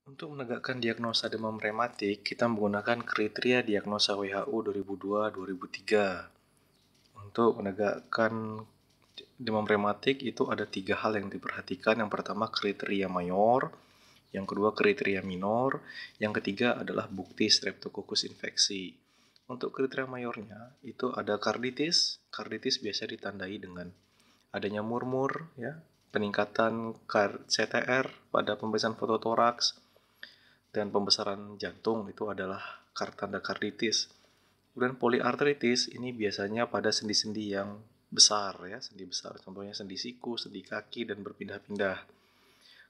Untuk menegakkan diagnosa demam rematik, kita menggunakan kriteria diagnosa WHO 2002-2003. Untuk menegakkan demam rematik itu ada 3 hal yang diperhatikan. Yang pertama kriteria mayor, yang kedua kriteria minor, yang ketiga adalah bukti streptococcus infeksi. Untuk kriteria mayornya itu ada karditis. Karditis biasa ditandai dengan adanya murmur, ya, peningkatan CTR pada pemeriksaan fototoraks, dan pembesaran jantung itu adalah tanda karditis. Kemudian poliartritis ini biasanya pada sendi-sendi yang besar, ya, sendi besar, contohnya sendi siku, sendi kaki, dan berpindah-pindah.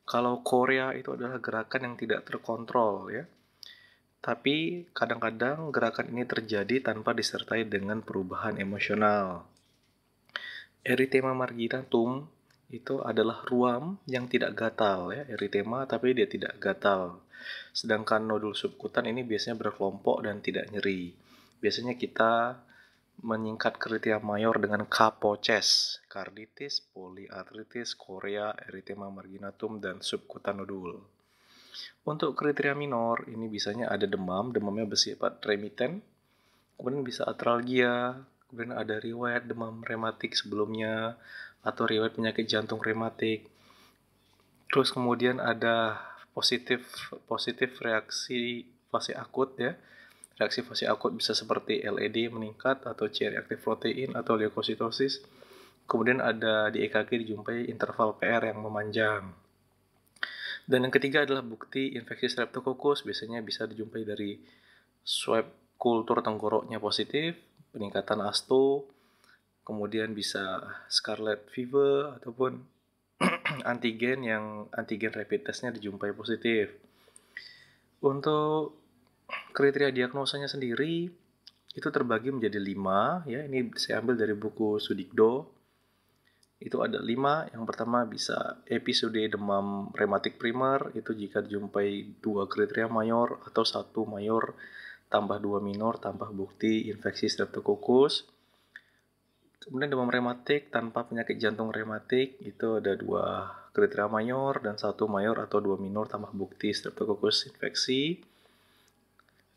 Kalau korea itu adalah gerakan yang tidak terkontrol, ya. Tapi kadang-kadang gerakan ini terjadi tanpa disertai dengan perubahan emosional. Erythema marginatum itu adalah ruam yang tidak gatal, ya, erythema tapi dia tidak gatal. Sedangkan nodul subkutan ini biasanya berkelompok dan tidak nyeri. Biasanya kita menyingkat kriteria mayor dengan KAPOCES, karditis, poliartritis, korea, erythema marginatum, dan subkutan nodul. Untuk kriteria minor, ini biasanya ada demamnya bersifat remiten, kemudian bisa atralgia, kemudian ada riwayat demam rematik sebelumnya, atau riwayat penyakit jantung rematik. Terus kemudian ada positif reaksi fase akut, ya. Reaksi fase akut bisa seperti LED meningkat atau C-reaktif protein atau leukositosis. Kemudian ada di EKG dijumpai interval PR yang memanjang. Dan yang ketiga adalah bukti infeksi streptococcus, biasanya bisa dijumpai dari swab kultur tenggoroknya positif, peningkatan asto, kemudian bisa scarlet fever ataupun antigen rapid testnya dijumpai positif. Untuk kriteria diagnosanya sendiri itu terbagi menjadi 5, ya. Ini saya ambil dari buku Sudikdo. Itu ada 5. Yang pertama bisa episode demam rematik primer, itu jika dijumpai 2 kriteria mayor atau 1 mayor tambah 2 minor tambah bukti infeksi streptococcus. Kemudian demam rematik tanpa penyakit jantung rematik itu ada 2 kriteria mayor dan 1 mayor atau 2 minor tambah bukti streptococcus infeksi.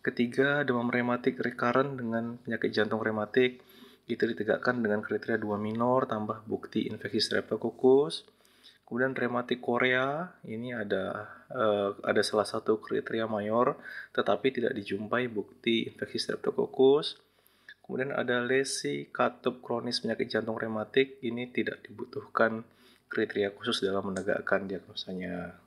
Ketiga, demam rematik recurrent dengan penyakit jantung rematik itu ditegakkan dengan kriteria 2 minor tambah bukti infeksi streptococcus. Kemudian rematik korea ini ada salah satu kriteria mayor tetapi tidak dijumpai bukti infeksi streptococcus. Kemudian ada lesi katup kronis penyakit jantung rematik, ini tidak dibutuhkan kriteria khusus dalam menegakkan diagnosanya.